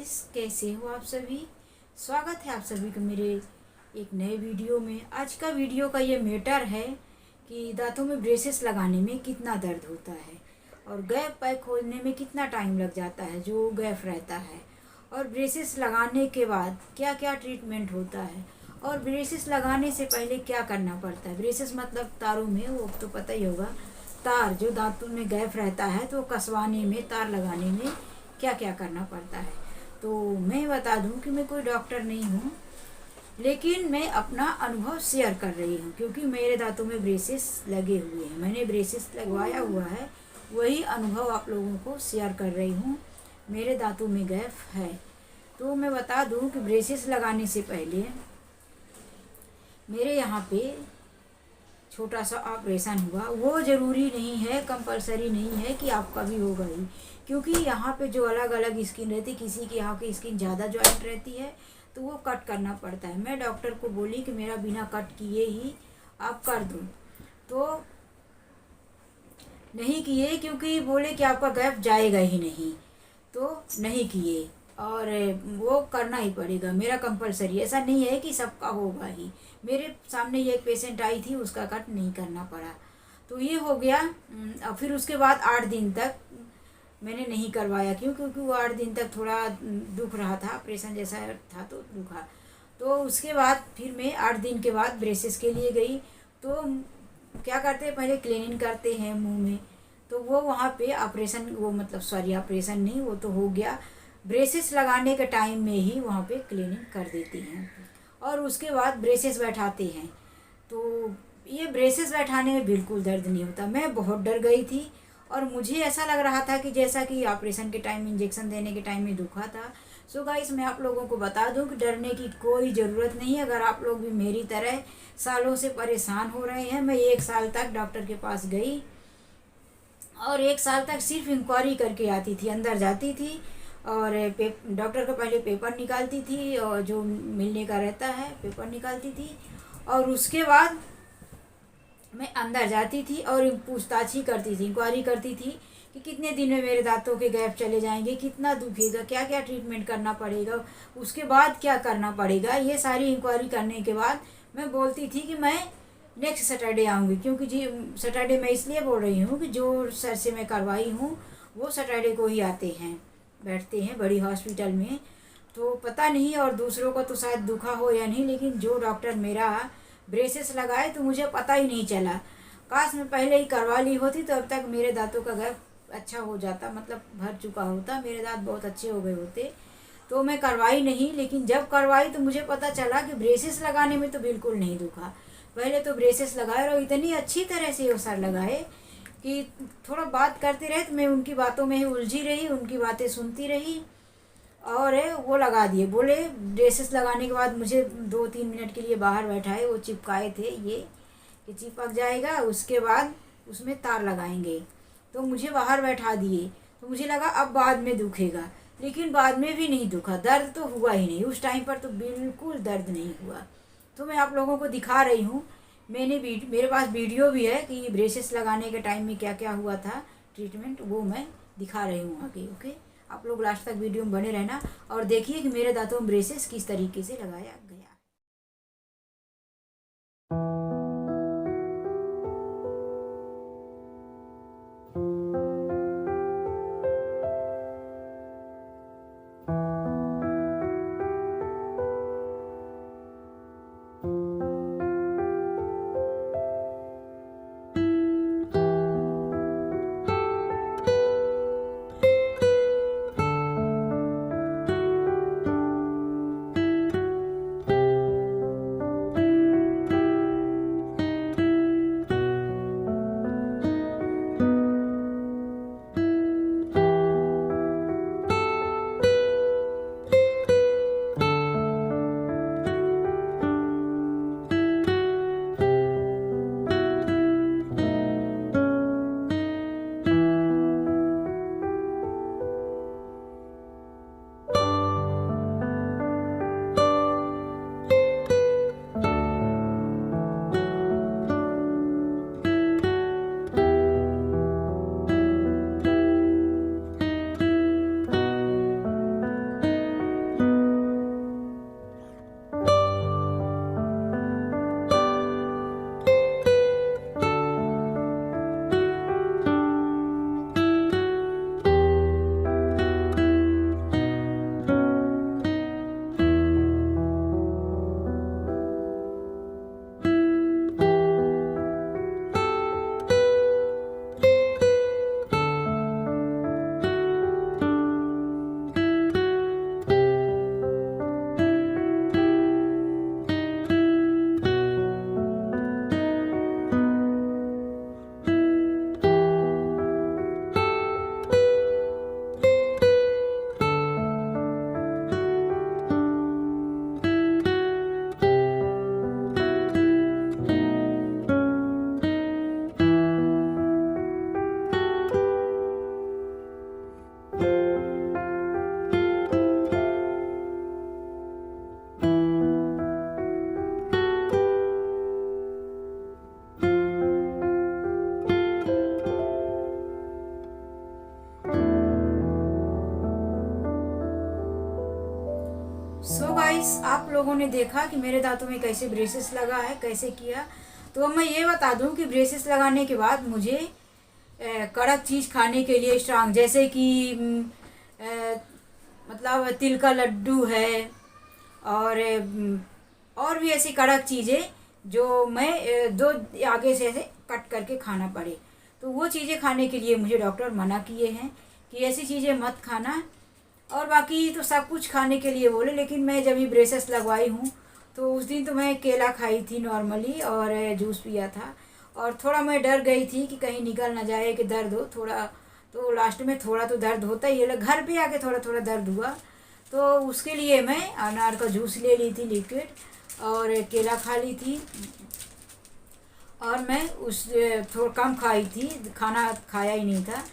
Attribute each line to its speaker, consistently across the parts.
Speaker 1: Guys, कैसे हो आप सभी। स्वागत है आप सभी का मेरे एक नए वीडियो में। आज का वीडियो का ये मैटर है कि दांतों में ब्रेसेस लगाने में कितना दर्द होता है और गैप पैक खोलने में कितना टाइम लग जाता है जो गैप रहता है, और ब्रेसेस लगाने के बाद क्या क्या ट्रीटमेंट होता है, और ब्रेसेस लगाने से पहले क्या करना पड़ता है। ब्रेसेस मतलब तारों में, वो तो पता ही होगा, तार जो दांतों में गैप रहता है तो कसवाने में, तार लगाने में क्या क्या करना पड़ता है। तो मैं बता दूं कि मैं कोई डॉक्टर नहीं हूँ, लेकिन मैं अपना अनुभव शेयर कर रही हूँ क्योंकि मेरे दांतों में ब्रेसेस लगे हुए हैं, मैंने ब्रेसेस लगवाया हुआ है। वही अनुभव आप लोगों को शेयर कर रही हूँ। मेरे दांतों में गैप है। तो मैं बता दूं कि ब्रेसेस लगाने से पहले मेरे यहाँ पे छोटा सा ऑपरेशन हुआ। वो ज़रूरी नहीं है, कंपलसरी नहीं है कि आपका भी होगा ही, क्योंकि यहाँ पे जो अलग अलग स्किन रहती है, किसी की यहाँ की स्किन ज़्यादा जॉइंट रहती है तो वो कट करना पड़ता है। मैं डॉक्टर को बोली कि मेरा बिना कट किए ही आप कर दो, तो नहीं किए, क्योंकि बोले कि आपका गैप जाएगा ही नहीं, तो नहीं किए। और वो करना ही पड़ेगा, मेरा कंपलसरी, ऐसा नहीं है कि सबका होगा ही। मेरे सामने ये एक पेशेंट आई थी, उसका कट नहीं करना पड़ा, तो ये हो गया। और फिर उसके बाद 8 दिन तक मैंने नहीं करवाया। क्यों? क्योंकि वो 8 दिन तक थोड़ा दुख रहा था, ऑपरेशन जैसा था तो दुखा। तो उसके बाद फिर मैं 8 दिन के बाद ब्रेसेस के लिए गई। तो क्या करते हैं, पहले क्लीनिंग करते हैं मुंह में, तो वो वहाँ पे ऑपरेशन, वो मतलब सॉरी ऑपरेशन नहीं, वो तो हो गया, ब्रेसेस लगाने के टाइम में ही वहाँ पे क्लीनिंग कर देती हैं और उसके बाद ब्रेसेस बैठाते हैं। तो ये ब्रेसेस बैठाने में बिल्कुल दर्द नहीं होता। मैं बहुत डर गई थी और मुझे ऐसा लग रहा था कि जैसा कि ऑपरेशन के टाइम, इंजेक्शन देने के टाइम में दुखा था। सो गाइस, मैं आप लोगों को बता दूं कि डरने की कोई ज़रूरत नहीं है। अगर आप लोग भी मेरी तरह सालों से परेशान हो रहे हैं, मैं 1 साल तक डॉक्टर के पास गई और 1 साल तक सिर्फ इंक्वायरी करके आती थी, अंदर जाती थी और डॉक्टर का पहले पेपर निकालती थी, और जो मिलने का रहता है पेपर निकालती थी, और उसके बाद मैं अंदर जाती थी और पूछताछ ही करती थी, इंक्वायरी करती थी कि कितने दिन में मेरे दांतों के गैप चले जाएंगे, कितना दुखेगा, क्या क्या ट्रीटमेंट करना पड़ेगा, उसके बाद क्या करना पड़ेगा। ये सारी इंक्वायरी करने के बाद मैं बोलती थी कि मैं नेक्स्ट सैटरडे आऊँगी। क्योंकि जी सैटरडे मैं इसलिए बोल रही हूँ कि जो सर से मैं करवाई हूँ वो सैटरडे को ही आते हैं, बैठते हैं बड़ी हॉस्पिटल में। तो पता नहीं और दूसरों को तो शायद दुखा हो या नहीं, लेकिन जो डॉक्टर मेरा ब्रेसेस लगाए तो मुझे पता ही नहीं चला। काश मैं पहले ही करवा ली होती तो अब तक मेरे दांतों का गैप अच्छा हो जाता, मतलब भर चुका होता, मेरे दांत बहुत अच्छे हो गए होते। तो मैं करवाई नहीं, लेकिन जब करवाई तो मुझे पता चला कि ब्रेसेस लगाने में तो बिल्कुल नहीं दुखा। पहले तो ब्रेसेस लगाए और इतनी अच्छी तरह से वो सर लगाए कि थोड़ा बात करते रहे तो मैं उनकी बातों में ही उलझी रही, उनकी बातें सुनती रही और वो लगा दिए। बोले ब्रेसेस लगाने के बाद मुझे 2-3 मिनट के लिए बाहर बैठाए, वो चिपकाए थे ये कि चिपक जाएगा, उसके बाद उसमें तार लगाएंगे, तो मुझे बाहर बैठा दिए। तो मुझे लगा अब बाद में दुखेगा, लेकिन बाद में भी नहीं दुखा, दर्द तो हुआ ही नहीं, उस टाइम पर तो बिल्कुल दर्द नहीं हुआ। तो मैं आप लोगों को दिखा रही हूँ, मेरे पास वीडियो भी है कि ब्रेसेस लगाने के टाइम में क्या क्या हुआ था ट्रीटमेंट, वो मैं दिखा रही हूँ आगे। ओके, आप लोग लास्ट तक वीडियो में बने रहना और देखिए कि मेरे दांतों में ब्रेसेस किस तरीके से लगाया गया। आप लोगों ने देखा कि मेरे दांतों में कैसे ब्रेसेस लगा है, कैसे किया। तो मैं ये बता दूं कि ब्रेसेस लगाने के बाद मुझे कड़क चीज़ खाने के लिए स्ट्रांग, जैसे कि मतलब तिल का लड्डू है, और और भी ऐसी कड़क चीज़ें जो मैं दो आगे से ऐसे कट करके खाना पड़े, तो वो चीज़ें खाने के लिए मुझे डॉक्टर मना किए हैं कि ऐसी चीज़ें मत खाना। और बाकी तो सब कुछ खाने के लिए बोले, लेकिन मैं जब ये ब्रेसेस लगवाई हूँ तो उस दिन तो मैं केला खाई थी नॉर्मली, और जूस पिया था। और थोड़ा मैं डर गई थी कि कहीं निकल ना जाए कि दर्द हो थोड़ा, तो लास्ट में थोड़ा तो दर्द होता ही है, घर पे आके थोड़ा थोड़ा दर्द हुआ। तो उसके लिए मैं अनार का जूस ले ली थी लिक्विड, और केला खा ली थी, और मैं उस थोड़ा कम खाई थी, खाना खाया ही नहीं था।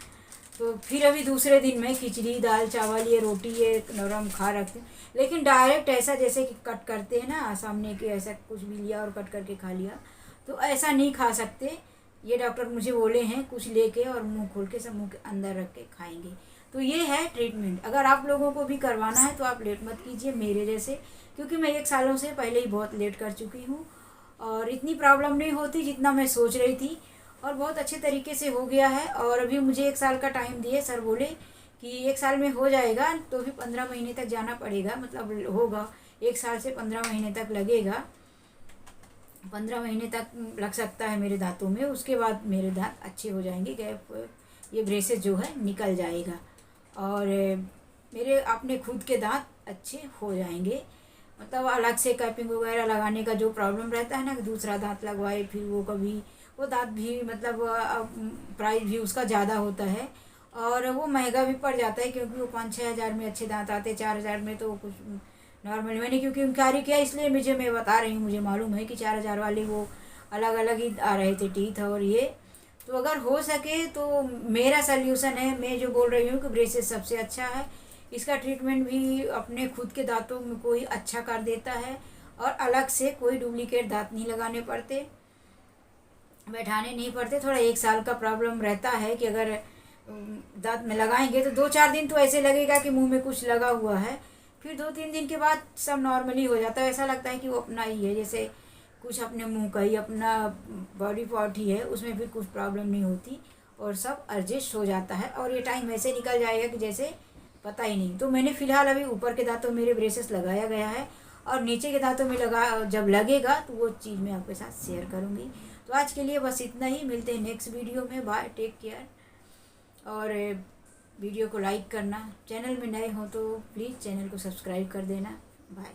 Speaker 1: तो फिर अभी दूसरे दिन मैं खिचड़ी दाल चावल ये रोटी ये नरम खा रखती हूँ। लेकिन डायरेक्ट ऐसा जैसे कि कट करते हैं ना सामने के, ऐसा कुछ भी लिया और कट करके खा लिया, तो ऐसा नहीं खा सकते। ये डॉक्टर मुझे बोले हैं कुछ लेके और मुंह खोल के सब मुंह के अंदर रख के खाएंगे। तो ये है ट्रीटमेंट। अगर आप लोगों को भी करवाना है तो आप लेट मत कीजिए मेरे जैसे, क्योंकि मैं 1 सालों से पहले ही बहुत लेट कर चुकी हूँ, और इतनी प्रॉब्लम नहीं होती जितना मैं सोच रही थी, और बहुत अच्छे तरीके से हो गया है। और अभी मुझे 1 साल का टाइम दिए, सर बोले कि 1 साल में हो जाएगा, तो भी 15 महीने तक जाना पड़ेगा, मतलब होगा 1 साल से 15 महीने तक लगेगा, 15 महीने तक लग सकता है मेरे दांतों में। उसके बाद मेरे दांत अच्छे हो जाएंगे, गैप ये ब्रेसेस जो है निकल जाएगा, और मेरे अपने खुद के दांत अच्छे हो जाएंगे। मतलब अलग से कैपिंग वगैरह लगाने का जो प्रॉब्लम रहता है ना कि दूसरा दांत लगवाए, फिर वो कभी वो दांत भी मतलब प्राइस भी उसका ज़्यादा होता है, और वो महंगा भी पड़ जाता है, क्योंकि वो 5-6 हज़ार में अच्छे दांत आते, 4 हज़ार में तो कुछ नॉर्मल। मैंने क्योंकि इंक्वायरी किया इसलिए मुझे मैं बता रही हूँ, मुझे मालूम है कि 4 हज़ार वाले वो अलग अलग ही आ रहे थे टीथ और ये। तो अगर हो सके तो मेरा सल्यूशन है, मैं जो बोल रही हूँ कि ब्रेसेस सबसे अच्छा है। इसका ट्रीटमेंट भी अपने खुद के दांतों में कोई अच्छा कर देता है, और अलग से कोई डुप्लीकेट दांत नहीं लगाने पड़ते, बैठाने नहीं पड़ते। थोड़ा 1 साल का प्रॉब्लम रहता है कि अगर दांत में लगाएंगे तो 2-4 दिन तो ऐसे लगेगा कि मुंह में कुछ लगा हुआ है, फिर 2-3 दिन के बाद सब नॉर्मली हो जाता है। ऐसा लगता है कि वो अपना ही है, जैसे कुछ अपने मुंह का ही अपना बॉडी पार्ट ही है, उसमें फिर कुछ प्रॉब्लम नहीं होती, और सब एडजस्ट हो जाता है, और ये टाइम ऐसे निकल जाएगा कि जैसे पता ही नहीं। तो मैंने फ़िलहाल अभी ऊपर के दांतों मेरे ब्रेसेस लगाया गया है, और नीचे के दांतों में लगा जब लगेगा तो वो चीज़ मैं आपके साथ शेयर करूँगी। तो आज के लिए बस इतना ही, मिलते हैं नेक्स्ट वीडियो में। Bye, take care. और वीडियो को लाइक करना, चैनल में नए हो तो प्लीज़ चैनल को सब्सक्राइब कर देना। बाय।